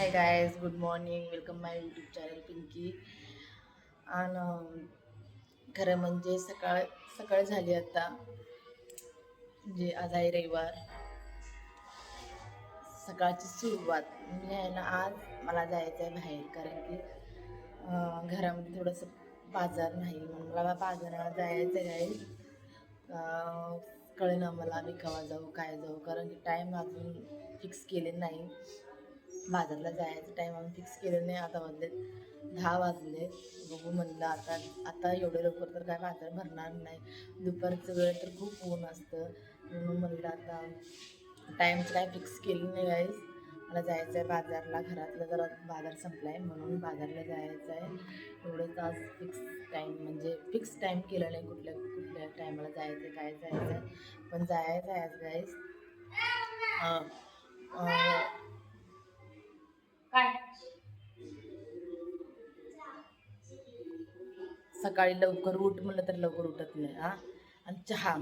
High guys, good morning. Welcome my YouTube channel Pinky. आणि खरं म्हणजे सकाळ सकाळ झाली आता. म्हणजे आज आहे रविवार. सकाळची सुरुवात म्हणजे आहे ना, आज मला जायचं आहे बाहेर, कारण की घरामध्ये थोडंसं बाजार नाही म्हणून मला बाजाराला जायचं आहे. कळेना मला मी केव्हा जाऊ काय जाऊ, कारण की टाईम अजून फिक्स केले नाही. बाजारला जायचं टाईम आम्ही फिक्स केलं नाही. आता वाजले 10 वाजले. बघू म्हणलं आता आता एवढे लवकर तर काय बाजार भरणार नाही. दुपारचं वेळ तर खूप ऊन असतं, म्हणून म्हणलं आता टाईमचं काय फिक्स केलं नाही गाईस. मला जायचं आहे बाजारला. घरातलं जरा बाजार संपला आहे म्हणून बाजारला जायचं आहे. एवढंच आज फिक्स टाईम म्हणजे फिक्स टाईम केलं नाही, कुठल्या कुठल्या टायमाला जायचं आहे काय जायचं आहे, पण जायचं आहे आज गाईस. काय सकाळी लवकर उठ म्हणलं तर लवकर उठत नाही. आणि चहा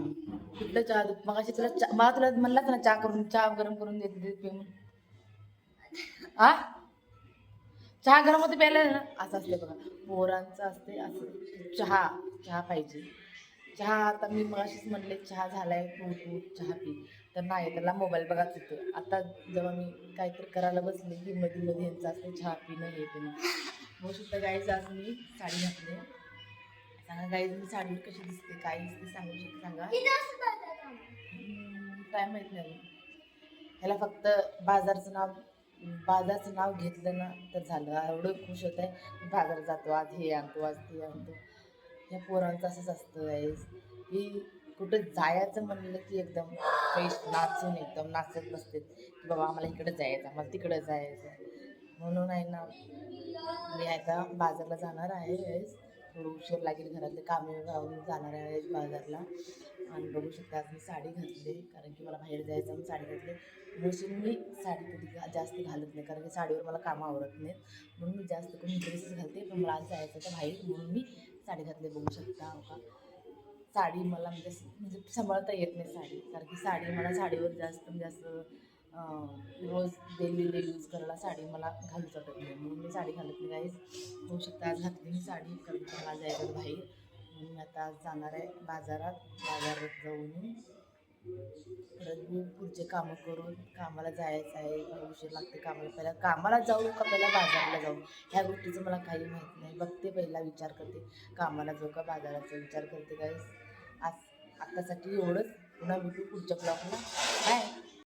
कुठलं चहा मग अशी मला तुला म्हणलाच ना, चहा गरम करून देते पे म्हणून. आ चहा गरम होते प्यायला ना, असं असते बघा. पोरांचं असते असं, चहा चहा पाहिजे. चहा आता मी मग अशीच म्हणले चहा झालाय, तू तू चहा पी. तर नाही, त्याला मोबाईल बघाच होतं. आता जेव्हा मी काहीतरी करायला बसले की मध्ये मध्ये यांचं असते चहा पिणं हे पिणं. मग सुद्धा गाईचं आज मी साडी घातली. सांगा गाईज, मी साडीवर कशी दिसते काय दिसते सांगू शकते सांगा. काय माहित नाही. ह्याला फक्त बाजारचं नाव घेतलं ना तर झालं. एवढं खुश होत आहे, बाजार जातो, आज हे आणतो आज ते आणतो. ह्या पोरांचं असंच असतं गाईज, की कुठं जायचं म्हणलं की एकदम फ्रेश नाचून एकदम नाचत बसते की बाबा आम्हाला इकडं जायचं, आम्हाला तिकडं जायचं. म्हणून आहे ना, मी आता बाजारला जाणार आहे गाईज. थोडं उशीर लागेल, घरातले कामे गावून जाणार आहे बाजारला. आणि बघू शकता आज मी साडी घातली, कारण की मला बाहेर जायचं म्हणून साडी घातली. मोस्टली मी साडी कधी जास्त घालत नाही, कारण की साडीवर मला कामं आवडत नाहीत, म्हणून मी जास्त करून ड्रेसच घालते. पण मला आज जायचं तर बाहेर म्हणून मी साडी घातली. बघू शकता हो का. साडी मला म्हणजे सांभाळता येत नाही साडी, कारण की साडीवर जास्त म्हणजे असं रोज डेली यूज करायला साडी मला घालूच वाटत नाही, म्हणून मी साडी घालत नाही गाईज. होऊ शकता आज घातली मी साडी, कारण की मला जायचं बाहेर. म्हणून मी आता आज जाणार आहे बाजारात जाऊन परत मी पुढचे कामं करून कामाला जायचं आहे. उशीर लागते कामाला. पहिला कामाला जाऊ का पहिला बाजारला जाऊ ह्या गोष्टीचं मला काही माहीत नाही. बघते, पहिला विचार करते, कामाला जाऊ का बाजाराचा विचार करते गाईज. आज आत्तासाठी एवढंच. पुन्हा भेटू पुढच्या ब्लॉगला. बाय.